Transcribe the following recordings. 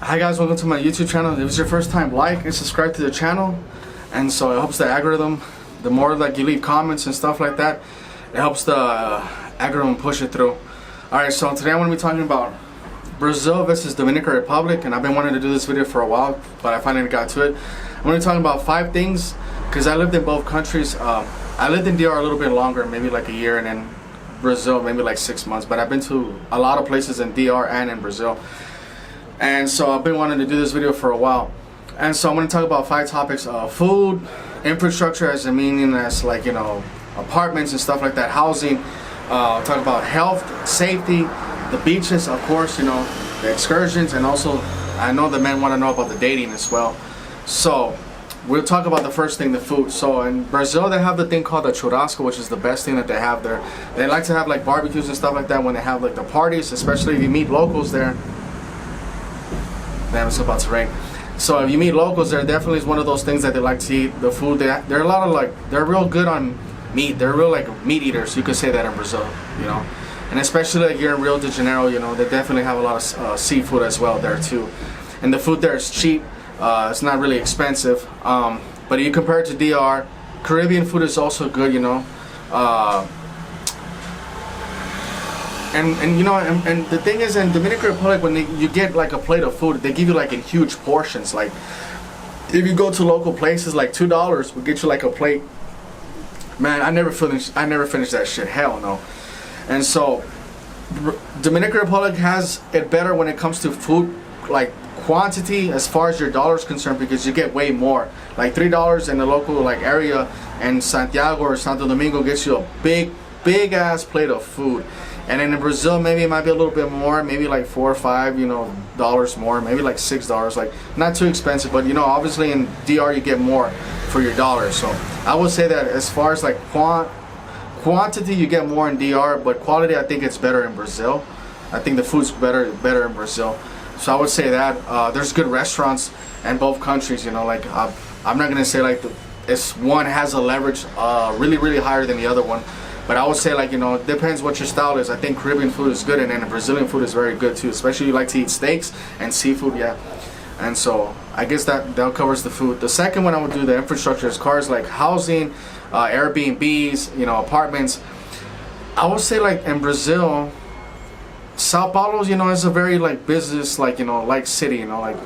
Hi guys, welcome to my YouTube channel. If it's your first time, like and subscribe to the channel, and so it helps the algorithm. The more like you leave comments and stuff like that, it helps the algorithm push it through. Alright, so today I'm going to be talking about Brazil versus Dominican Republic, and I've been wanting to do this video for a while, but I finally got to it. I'm going to be talking about 5 things because I lived in both countries. I lived in DR a little bit longer, maybe like a year, and then Brazil maybe like 6 months, but I've been to a lot of places in DR and in Brazil. And so I've been wanting to do this video for a while. And so I'm going to talk about 5 topics: food, infrastructure, as in meaning as like, you know, apartments and stuff like that, housing. Talk about health, safety, the beaches, of course, you know, the excursions, and also I know the men want to know about the dating as well. So we'll talk about the first thing, the food. So in Brazil they have the thing called the churrasco, which is the best thing that they have there. They like to have like barbecues and stuff like that when they have like the parties, especially if you meet locals there. Damn, it's about to rain. So if you meet locals there, definitely is one of those things that they like to eat. The food, they're a lot of like, they're real good on meat. They're real like meat eaters. You could say that in Brazil, you know. And especially like here in Rio de Janeiro, you know, they definitely have a lot of seafood as well there too. And the food there is cheap. It's not really expensive. But you compare it to DR, Caribbean food is also good, you know. And you know, and the thing is, in Dominican Republic, when you get like a plate of food, they give you like in huge portions. Like if you go to local places, like $2 will get you like a plate. Man, I never finished that shit. Hell no. And so Dominican Republic has it better when it comes to food, like quantity as far as your dollar's concerned, because you get way more. Like $3 in the local like area, and Santiago or Santo Domingo gets you a big ass plate of food. And then in Brazil, maybe it might be a little bit more, maybe like $4 or $5, you know, dollars more, maybe like $6, like not too expensive. But you know, obviously in DR you get more for your dollar. So I would say that as far as like quantity, you get more in DR, but quality, I think it's better in Brazil. I think the food's better in Brazil. So I would say that there's good restaurants in both countries. You know, like I'm not gonna say like it's one has a leverage really higher than the other one. But I would say, like, you know, it depends what your style is. I think Caribbean food is good, and then Brazilian food is very good too. Especially if you like to eat steaks and seafood, yeah. And so I guess that covers the food. The second one I would do, the infrastructure, is cars like housing, Airbnbs, you know, apartments. I would say like in Brazil, Sao Paulo, you know, is a very like business, like, you know, like city, you know, like,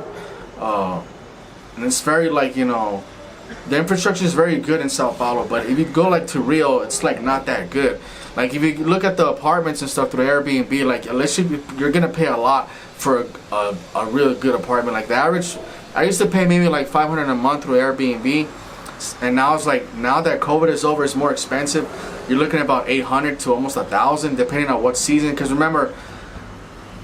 and it's very like, you know, the infrastructure is very good in Sao Paulo, but if you go like to Rio, it's like not that good. Like if you look at the apartments and stuff through Airbnb, like unless you're gonna pay a lot for a really good apartment. Like the average, I used to pay maybe like $500 a month through Airbnb, and now it's like, now that COVID is over, it's more expensive. You're looking at about $800 to almost $1,000 depending on what season. Because remember,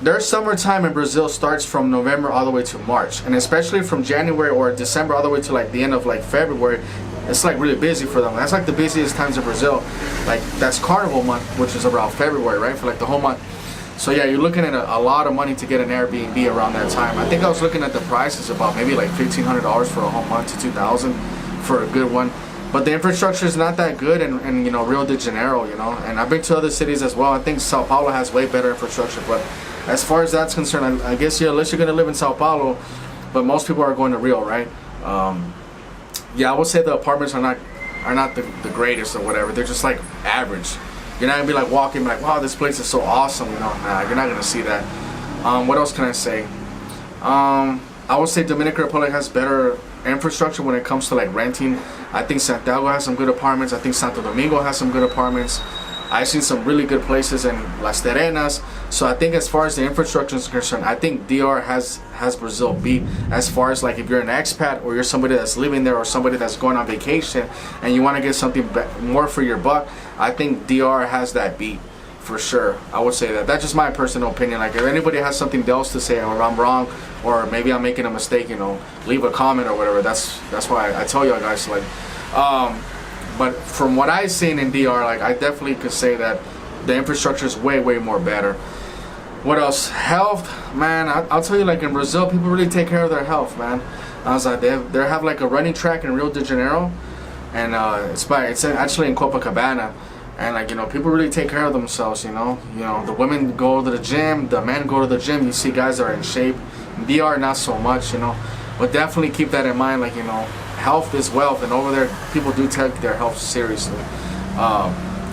their summertime in Brazil starts from November all the way to March, and especially from January or December all the way to like the end of like February, it's like really busy for them. That's like the busiest times in Brazil. Like that's Carnival month, which is around February, right, for like the whole month. So yeah, you're looking at a lot of money to get an Airbnb around that time. I think I was looking at the prices about maybe like $1,500 for a whole month to $2,000 for a good one. But the infrastructure is not that good in you know, Rio de Janeiro, you know, and I've been to other cities as well. I think Sao Paulo has way better infrastructure, but as far as that's concerned, I guess, yeah, unless you're gonna live in Sao Paulo, but most people are going to Rio, right? Yeah, I would say the apartments are not the greatest or whatever. They're just like average. You're not gonna be like walking like, wow, this place is so awesome, you know. Nah, you're not gonna see that. What else can I say? I would say Dominican Republic has better infrastructure when it comes to like renting. I think Santiago has some good apartments. I think Santo Domingo has some good apartments. I've seen some really good places in Las Terrenas. So I think as far as the infrastructure is concerned, I think DR has Brazil beat. As far as like if you're an expat or you're somebody that's living there or somebody that's going on vacation and you want to get something more for your buck, I think DR has that beat for sure. I would say that. That's just my personal opinion. Like if anybody has something else to say, or I'm wrong, or maybe I'm making a mistake, you know, leave a comment or whatever. That's why I tell y'all guys, like, but from what I've seen in DR, like I definitely could say that the infrastructure is way more better. What else? Health, man. I'll tell you, like in Brazil, people really take care of their health, man. I was like, they have like a running track in Rio de Janeiro, and it's actually in Copacabana, and like, you know, people really take care of themselves. You know, the women go to the gym, the men go to the gym. You see guys that are in shape, DR not so much, you know. But definitely keep that in mind, like, you know, health is wealth, and over there people do take their health seriously.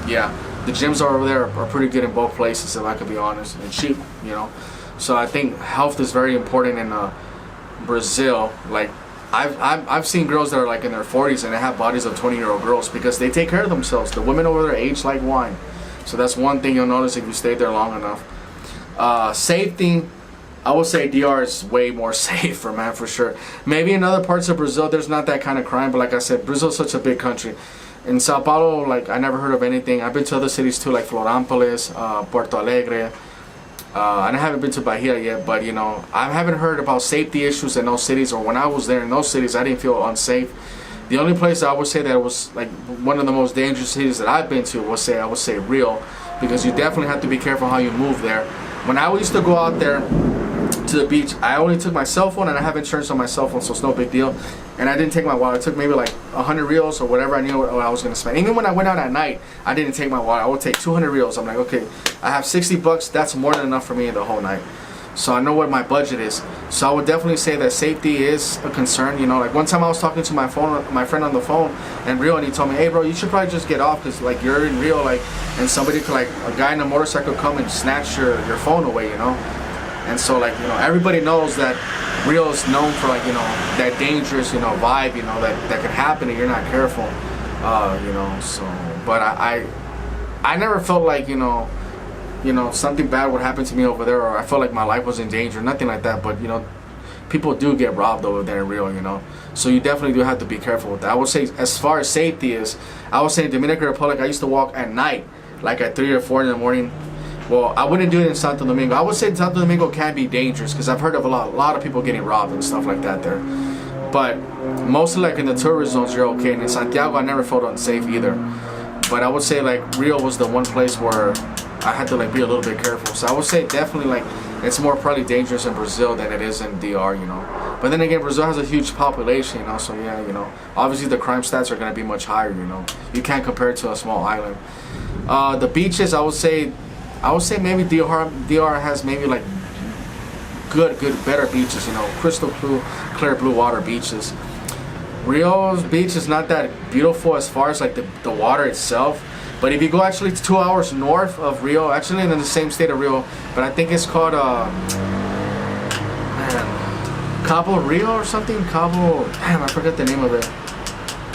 Yeah, the gyms are over there are pretty good in both places, if I could be honest, and cheap, you know. So I think health is very important in Brazil. Like, I've seen girls that are like in their 40s and they have bodies of 20-year-old girls because they take care of themselves. The women over there age like wine. So that's one thing you'll notice if you stay there long enough. Safety, I would say DR is way more safer, man, for sure. Maybe in other parts of Brazil there's not that kind of crime, but like I said, Brazil's such a big country. In Sao Paulo, like, I never heard of anything. I've been to other cities too, like Florianópolis, Porto Alegre. I haven't been to Bahia yet, but, you know, I haven't heard about safety issues in those cities, or when I was there in those cities, I didn't feel unsafe. The only place I would say that was like one of the most dangerous cities that I've been to I would say Rio, because you definitely have to be careful how you move there. When I used to go out there to the beach, I only took my cell phone, and I have insurance on my cell phone, so it's no big deal. And I didn't take my wallet. I took maybe like 100 reals or whatever I knew what I was going to spend. Even when I went out at night, I didn't take my wallet. I would take 200 reals. I'm like, okay, I have 60 bucks. That's more than enough for me the whole night. So I know what my budget is. So I would definitely say that safety is a concern. You know, like one time I was talking to my friend on the phone in Rio, and he told me, hey bro, you should probably just get off, because like you're in Rio, like, and somebody could, like a guy in a motorcycle come and snatch your phone away, you know. And so, like, you know, everybody knows that Rio is known for, like, you know, that dangerous, you know, vibe, you know, that could happen if you're not careful, you know. So, but I never felt like, you know, something bad would happen to me over there, or I felt like my life was in danger, nothing like that. But, you know, people do get robbed over there in Rio, you know. So you definitely do have to be careful with that. I would say, as far as safety is, I would say in Dominican Republic, I used to walk at night, like at 3 or 4 in the morning. Well, I wouldn't do it in Santo Domingo. I would say Santo Domingo can be dangerous, because I've heard of a lot of people getting robbed and stuff like that there. But mostly, like, in the tourist zones, you're okay. And in Santiago, I never felt unsafe either. But I would say, like, Rio was the one place where I had to, like, be a little bit careful. So I would say definitely, like, it's more probably dangerous in Brazil than it is in DR, you know. But then again, Brazil has a huge population, you know. So yeah, you know, obviously the crime stats are going to be much higher, you know. You can't compare it to a small island. The beaches, I would say maybe DR has maybe like good, better beaches, you know, crystal clear blue water beaches. Rio's beach is not that beautiful as far as like the water itself, but if you go actually 2 hours north of Rio, actually in the same state of Rio, but I think it's called Cabo Rio or something. I forget the name of it.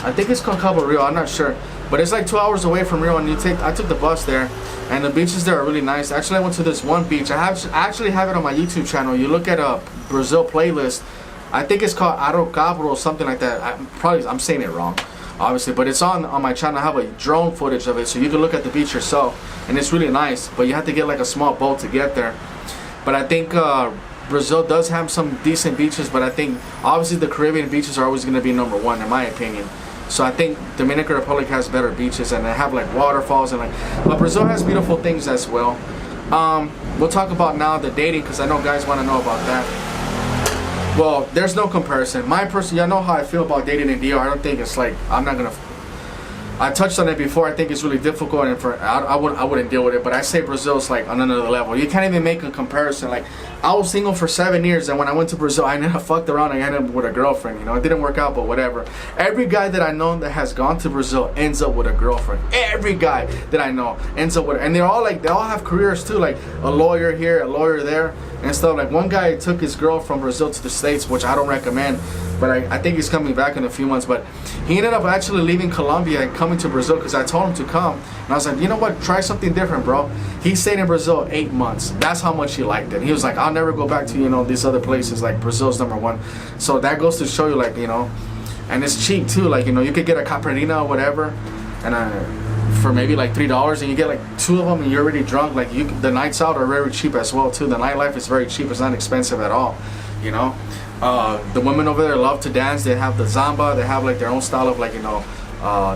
I think it's called Cabo Rio, I'm not sure. But it's like 2 hours away from Rio, and I took the bus there, and the beaches there are really nice. Actually, I went to this one beach. I actually have it on my YouTube channel. You look at a Brazil playlist. I think it's called Arocabro or something like that. I'm saying it wrong, obviously, but it's on my channel. I have a drone footage of it, so you can look at the beach yourself, and it's really nice. But you have to get like a small boat to get there. But I think Brazil does have some decent beaches, but I think obviously the Caribbean beaches are always going to be number one, in my opinion. So I think Dominican Republic has better beaches, and they have like waterfalls, and but Brazil has beautiful things as well. We'll talk about now the dating, because I know guys want to know about that. Well, there's no comparison. Y'all know how I feel about dating in DR. I don't think it's like, I touched on it before. I think it's really difficult, and I wouldn't deal with it. But I say Brazil's like on another level. You can't even make a comparison. Like, I was single for 7 years, and when I went to Brazil, I never fucked around. I ended up with a girlfriend. You know, it didn't work out, but whatever. Every guy that I know that has gone to Brazil ends up with a girlfriend. Every guy that I know ends up with, and they all have careers too. Like a lawyer here, a lawyer there, and stuff. Like one guy took his girl from Brazil to the States, which I don't recommend. But I think he's coming back in a few months. But he ended up actually leaving Colombia and coming to Brazil, because I told him to come. And I was like, you know what? Try something different, bro. He stayed in Brazil 8 months. That's how much he liked it. He was like, I'll never go back to, you know, these other places. Like, Brazil's number one. So that goes to show you, like, you know, and it's cheap too. Like, you know, you could get a Caprina or whatever, and for maybe like $3, and you get like 2 of them, and you're already drunk. Like, the nights out are very cheap as well too. The nightlife is very cheap. It's not expensive at all, you know. The women over there love to dance. They have the samba. They have like their own style of, like, you know,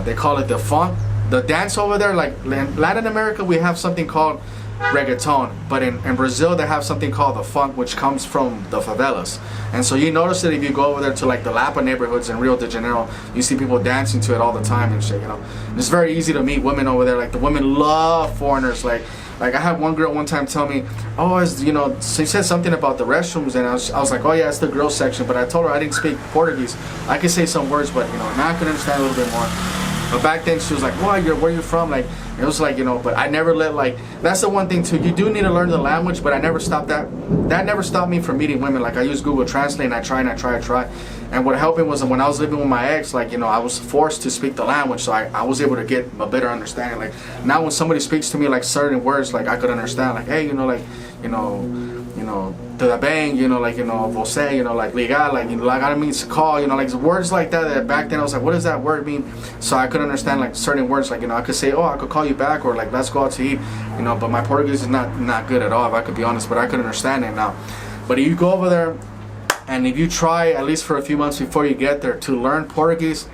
they call it the funk. The dance over there, like in Latin America, we have something called reggaeton, but in Brazil they have something called the funk, which comes from the favelas. And so you notice that if you go over there to like the Lapa neighborhoods in Rio de Janeiro, you see people dancing to it all the time and shit, you know. And it's very easy to meet women over there. Like, the women love foreigners. Like Like I had one girl one time tell me, oh, she said something about the restrooms, and I was like, oh yeah, it's the girls section. But I told her I didn't speak Portuguese. I could say some words, but now I can understand a little bit more. But back then she was like, well, where you from? Like it was like, but I never that's the one thing too. You do need to learn the language, but I never stopped that. That never stopped me from meeting women. Like I use Google Translate and I try. And what helped me was when I was living with my ex, I was forced to speak the language, so I was able to get a better understanding. Like now when somebody speaks to me like certain words, like I could understand, like, hey, tudo bem, você, like ligar, like I means to call, like words like that back then I was like, what does that word mean? So I could understand like certain words, like I could say, oh, I could call you back, or like let's go out to eat, but my Portuguese is not good at all, if I could be honest, but I could understand it now. But if you go over there and if you try at least for a few months before you get there to learn Portuguese,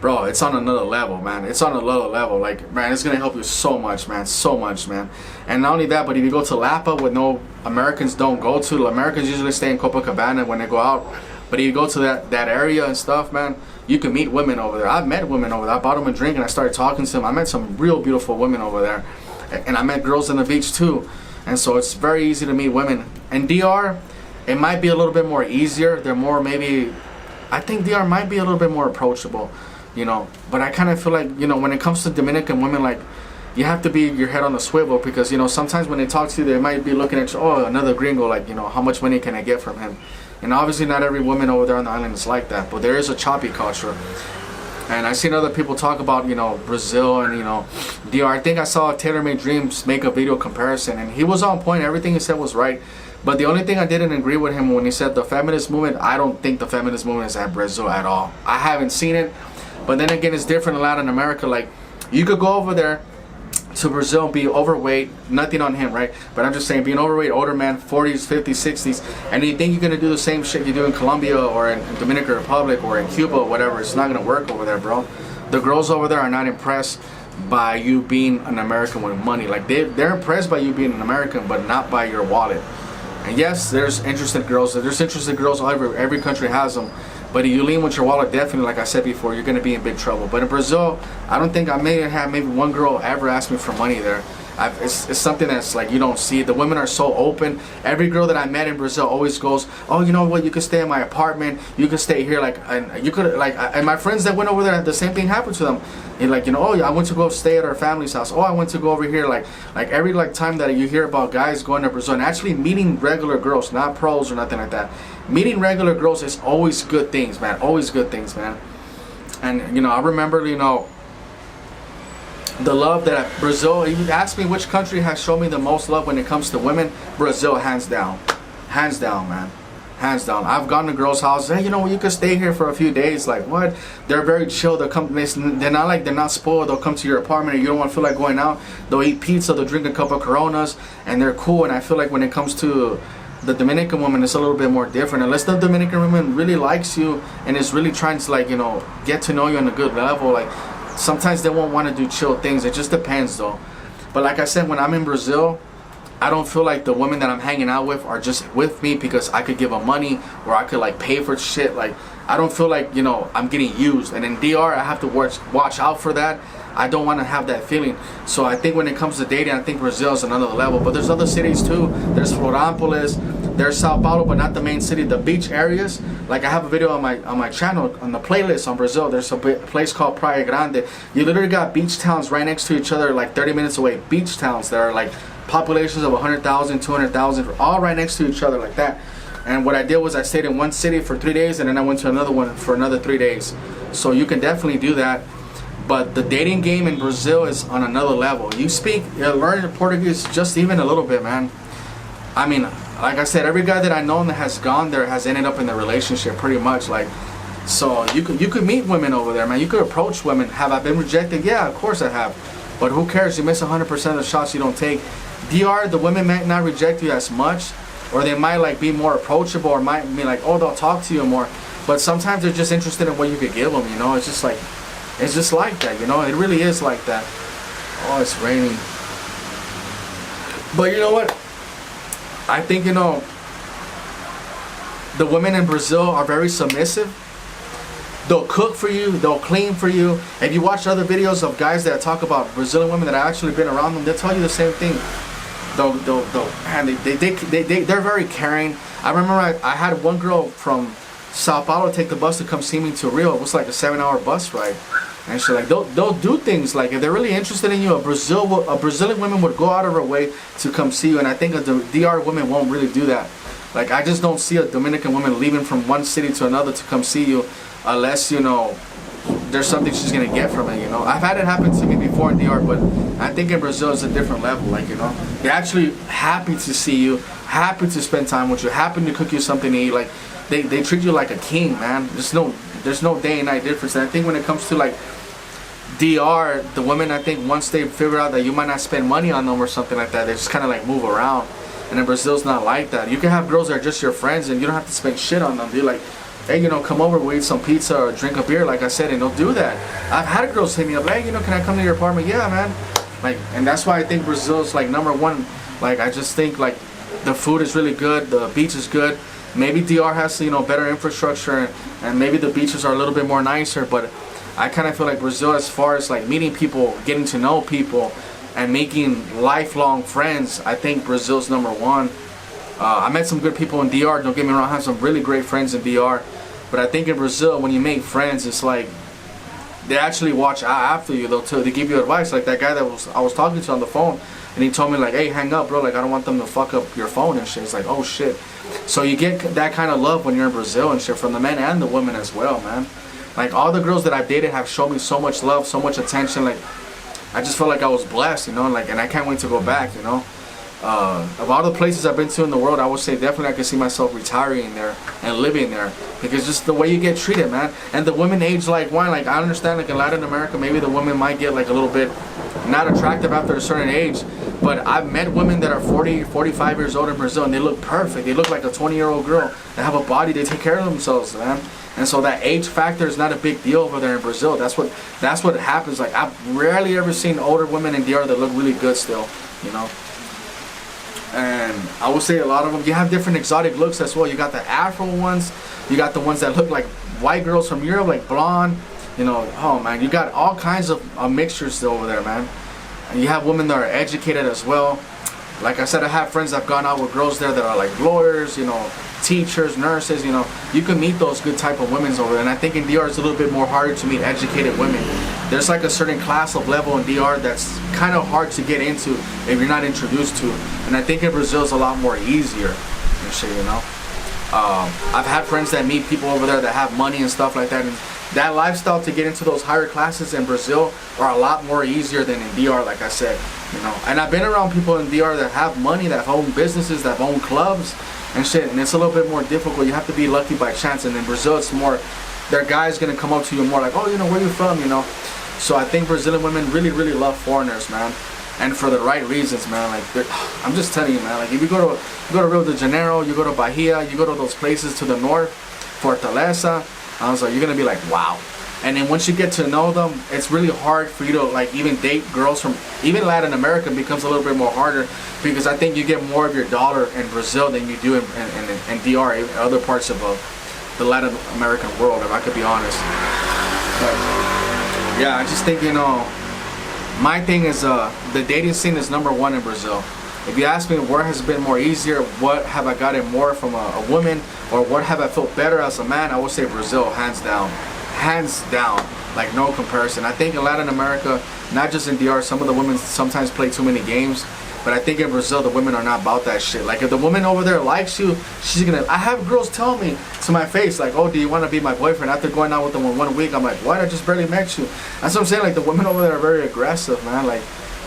bro, it's on another level, man. It's on another level. Like, man, it's gonna help you so much, man. So much, man. And not only that, but if you go to Lapa, where no Americans don't go to, Americans usually stay in Copacabana when they go out. But if you go to that area and stuff, man, you can meet women over there. I've met women over there. I bought them a drink and I started talking to them. I met some real beautiful women over there. And I met girls on the beach too. And so it's very easy to meet women. And DR, it might be a little bit more easier. They're more I think DR might be a little bit more approachable. But I kind of feel like, when it comes to Dominican women, like, you have to be your head on the swivel, because, sometimes when they talk to you, they might be looking at you, oh, another gringo, like, how much money can I get from him? And obviously not every woman over there on the island is like that, but there is a choppy culture. And I've seen other people talk about, Brazil and, DR. I think I saw Taylor Made Dreams make a video comparison, and he was on point. Everything he said was right. But the only thing I didn't agree with him when he said the feminist movement, I don't think the feminist movement is at Brazil at all. I haven't seen it. But then again, it's different in Latin America. Like, you could go over there to Brazil and be overweight, nothing on him, right? But I'm just saying, being overweight, older man, 40s, 50s, 60s, and you think you're going to do the same shit you do in Colombia or in Dominican Republic or in Cuba or whatever, it's not going to work over there, bro. The girls over there are not impressed by you being an American with money. Like, they're impressed by you being an American, but not by your wallet. And yes, there's interested girls. There's interested girls all over. Every country has them. But if you lean with your wallet, definitely, like I said before, you're going to be in big trouble. But in Brazil, I don't think I may have maybe one girl ever asked me for money there. It's something that's like you don't see. The women are so open. Every girl that I met in Brazil always goes, oh, you know what, you could stay in my apartment, you could stay here, like, and you could, like, and my friends that went over there, the same thing happened to them. And like, oh, yeah, I went to go stay at our family's house. Oh, I went to go over here. Like every time that you hear about guys going to Brazil and actually meeting regular girls, not pros or nothing like that. Meeting regular girls is always good things, man. Always good things, man. And I remember, the love that Brazil, you asked me which country has shown me the most love when it comes to women. Brazil, hands down, man, hands down. I've gone to girls' houses. Hey, you could stay here for a few days. Like, what? They're very chill. They're not spoiled. They'll come to your apartment and you don't want to feel like going out. They'll eat pizza. They'll drink a couple of Coronas, and they're cool. And I feel like when it comes to the Dominican woman, it's a little bit more different. Unless the Dominican woman really likes you and is really trying to get to know you on a good level, like, sometimes they won't want to do chill things. It just depends though. But like I said, when I'm in Brazil, I don't feel like the women that I'm hanging out with are just with me because I could give them money or I could pay for shit. Like, I don't feel like I'm getting used. And in DR, I have to watch out for that. I don't want to have that feeling. So I think when it comes to dating, I think Brazil is another level. But there's other cities too. There's Florianópolis, there's Sao Paulo, but not the main city. The beach areas. Like, I have a video on my channel on the playlist on Brazil. There's a place called Praia Grande. You literally got beach towns right next to each other, like 30 minutes away. Beach towns that are like populations of 100,000, 200,000, all right next to each other like that. And what I did was I stayed in one city for 3 days and then I went to another one for another 3 days. So you can definitely do that. But the dating game in Brazil is on another level. You learn Portuguese just even a little bit, man. I mean, like I said, every guy that I know that has gone there has ended up in a relationship pretty much. Like, so you could meet women over there, man. You could approach women. Have I been rejected? Yeah, of course I have. But who cares? You miss 100% of the shots you don't take. DR, the women might not reject you as much, or they might be more approachable, or might be like, oh, they'll talk to you more. But sometimes they're just interested in what you could give them. It's just like. It's just like that, it really is like that. Oh, it's raining. But you know what? I think, the women in Brazil are very submissive. They'll cook for you. They'll clean for you. If you watch other videos of guys that talk about Brazilian women that have actually been around them, they'll tell you the same thing. And they're very caring. I remember I had one girl from Sao Paulo take the bus to come see me to Rio. It was like a 7-hour bus ride. And so like they'll do things like if they're really interested in you, a Brazilian woman would go out of her way to come see you, and I think a DR woman won't really do that. Like I just don't see a Dominican woman leaving from one city to another to come see you, unless you know there's something she's gonna get from it. You know, I've had it happen to me before in DR, but I think in Brazil it's a different level. Like you know, they're actually happy to see you, happy to spend time with you, happy to cook you something to eat. Like they treat you like a king, man. There's no day and night difference. And I think when it comes to like DR, the women, I think once they figure out that you might not spend money on them or something like that, they just kind of like move around. And in Brazil's not like that. You can have girls that are just your friends and you don't have to spend shit on them. They're like, hey, you know, come over, we'll eat some pizza or drink a beer, like I said, and they'll do that. I've had girls hit me up, hey, you know, can I come to your apartment? Yeah, man. Like, and that's why I think Brazil's like #1. Like, I just think like the food is really good, the beach is good. Maybe DR has, you know, better infrastructure and maybe the beaches are a little bit more nicer, but I kind of feel like Brazil, as far as like meeting people, getting to know people, and making lifelong friends, I think Brazil's #1. I met some good people in DR, don't get me wrong, I have some really great friends in DR, but I think in Brazil, when you make friends, it's like, they actually watch after you, they give you advice, like that guy that I was talking to on the phone, and he told me like, hey, hang up, bro, like I don't want them to fuck up your phone and shit. It's like, oh shit. So you get that kind of love when you're in Brazil and shit, from the men and the women as well, man. Like all the girls that I've dated have shown me so much love, so much attention. Like I just felt like I was blessed, you know. Like, and I can't wait to go back, you know. Of all the places I've been to in the world, I would say definitely I could see myself retiring there and living there, because just the way you get treated, man. And the women age like wine. Like I understand, like in Latin America, maybe the women might get like a little bit not attractive after a certain age, but I've met women that are 40, 45 years old in Brazil, and they look perfect. They look like a 20-year-old girl. They have a body. They take care of themselves, man. And so that age factor is not a big deal over there in Brazil. That's what happens. Like I've rarely ever seen older women in DR that look really good still, you know. And I would say a lot of them, you have different exotic looks as well. You got the Afro ones, you got the ones that look like white girls from Europe, like blonde, you know. Oh man, you got all kinds of mixtures over there, man. And you have women that are educated as well. Like I said, I have friends that have gone out with girls there that are like lawyers, you know, teachers, nurses, you know. You can meet those good type of women over there. And I think in DR it's a little bit more harder to meet educated women. There's like a certain class of level in DR that's kind of hard to get into if you're not introduced to. And I think in Brazil it's a lot more easier and shit, you know. I've had friends that meet people over there that have money and stuff like that. And that lifestyle to get into those higher classes in Brazil are a lot more easier than in DR, like I said, you know. And I've been around people in DR that have money, that own businesses, that own clubs and shit, and it's a little bit more difficult. You have to be lucky by chance. And in Brazil it's more, their guys gonna come up to you more like, oh, you know, where you from, you know. So I think Brazilian women really, really love foreigners, man, and for the right reasons, man. Like I'm just telling you, man. Like if you go to Rio de Janeiro, you go to Bahia, you go to those places to the north, Fortaleza, I was like, you're gonna be like, wow. And then once you get to know them, it's really hard for you to like even date girls from even Latin America. Becomes a little bit more harder, because I think you get more of your dollar in Brazil than you do in DR, in other parts of the Latin American world, if I could be honest. But yeah, I just think, you know, my thing is the dating scene is #1 in Brazil. If you ask me where has it been more easier, what have I gotten more from a woman, or what have I felt better as a man, I would say Brazil, hands down, like no comparison. I think in Latin America, not just in DR, some of the women sometimes play too many games, but I think in Brazil the women are not about that shit. Like if the woman over there likes you, she's gonna, I have girls tell me to my face like, oh, do you want to be my boyfriend? After going out with them in 1 week, I'm like, what? I just barely met you. That's what I'm saying. Like the women over there are very aggressive, man. Like,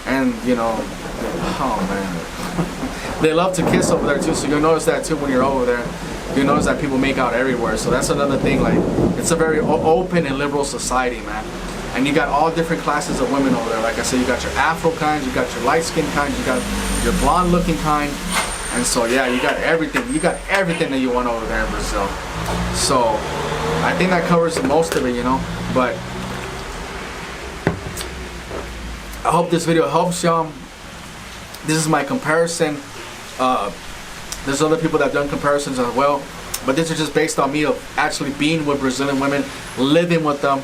and you know, oh man, they love to kiss over there too. So you'll notice that too when you're over there. You notice that people make out everywhere. So that's another thing. Like it's a very open and liberal society, man. And you got all different classes of women over there. Like I said, you got your Afro kinds, you got your light skin kinds, you got your blonde looking kind. And so yeah, you got everything. You got everything that you want over there in Brazil. So I think that covers most of it, you know. But I hope this video helps y'all. This is my comparison. There's other people that have done comparisons as well. But this is just based on me of actually being with Brazilian women, living with them,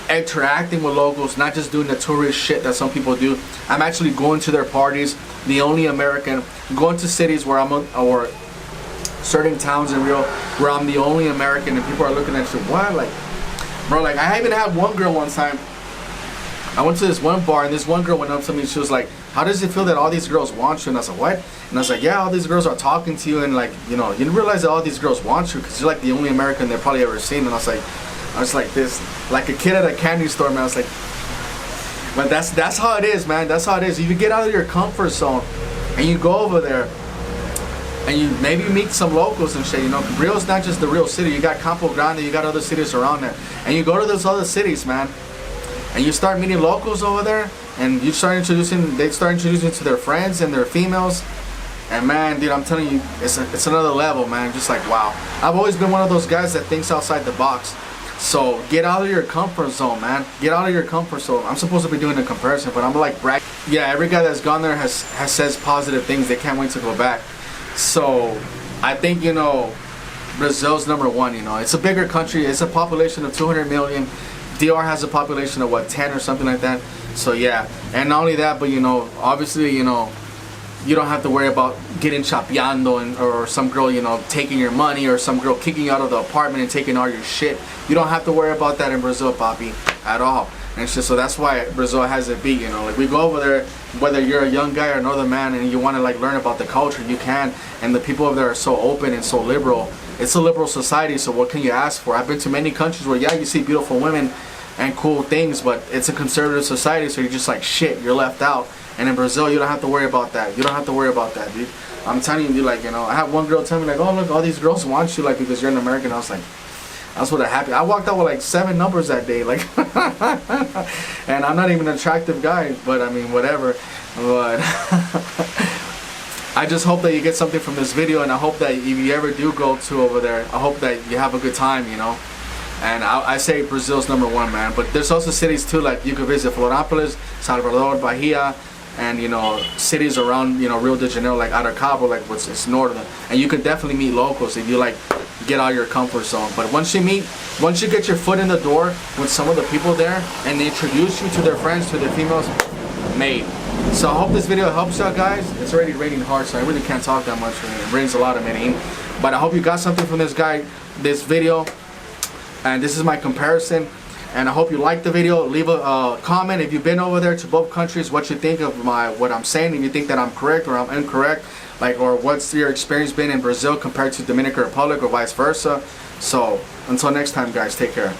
interacting with locals, not just doing the tourist shit that some people do. I'm actually going to their parties, the only American, going to cities where or certain towns in Rio where I'm the only American, and people are looking at you, what? Like, bro, like, I even had one girl one time. I went to this one bar, and this one girl went up to me, and she was like, how does it feel that all these girls want you? And I was like, what? And I was like, yeah, all these girls are talking to you, and like, you know, you didn't realize that all these girls want you because you're like the only American they've probably ever seen. And I was like this, like a kid at a candy store, man. I was like, but that's how it is, man. That's how it is. If you get out of your comfort zone and you go over there and you maybe meet some locals and shit, you know, Rio's not just the real city. You got Campo Grande, you got other cities around there, and you go to those other cities, man, and you start meeting locals over there, and they start introducing you to their friends and their females. And man, dude, I'm telling you, it's another level, man. Just like, wow. I've always been one of those guys that thinks outside the box. So get out of your comfort zone, man. Get out of your comfort zone. I'm supposed to be doing a comparison, but I'm like brag. Yeah, every guy that's gone there has says positive things. They can't wait to go back. So I think, you know, Brazil's number one. You know, it's a bigger country. It's a population of 200 million. DR has a population of what, 10 or something like that. So yeah, and not only that, but you know, obviously, you know, you don't have to worry about getting chapeando or some girl, you know, taking your money, or some girl kicking you out of the apartment and taking all your shit. You don't have to worry about that in Brazil, papi, at all. And it's just, so that's why Brazil has it beat, you know. Like, we go over there, whether you're a young guy or another man, and you want to like learn about the culture, you can. And the people over there are so open and so liberal. It's a liberal society, so what can you ask for? I've been to many countries where, yeah, you see beautiful women and cool things, but it's a conservative society, so you're just like, shit, you're left out. And in Brazil, you don't have to worry about that. You don't have to worry about that, dude. I'm telling you, like, you know, I had one girl tell me, like, oh, look, all these girls want you, like, because you're an American. I was like, that's what happened. I walked out with, like, 7 numbers that day, like, and I'm not even an attractive guy, but, I mean, whatever. But I just hope that you get something from this video, and I hope that if you ever do go to over there, I hope that you have a good time, you know. And I say Brazil's number one, man. But there's also cities, too, like, you could visit Florianópolis, Salvador, Bahia, and, you know, cities around, you know, Rio de Janeiro, like Aracabo, like it's northern. And you can definitely meet locals if you, like, get out of your comfort zone. But once you get your foot in the door with some of the people there, and they introduce you to their friends, to their females, made. So I hope this video helps you out, guys. It's already raining hard, so I really can't talk that much. It rains a lot of Medellin. But I hope you got something from this video. And this is my comparison. And I hope you liked the video. Leave a comment if you've been over there to both countries, what you think of what I'm saying. If you think that I'm correct or I'm incorrect, like, or what's your experience been in Brazil compared to Dominican Republic or vice versa. So until next time, guys, take care.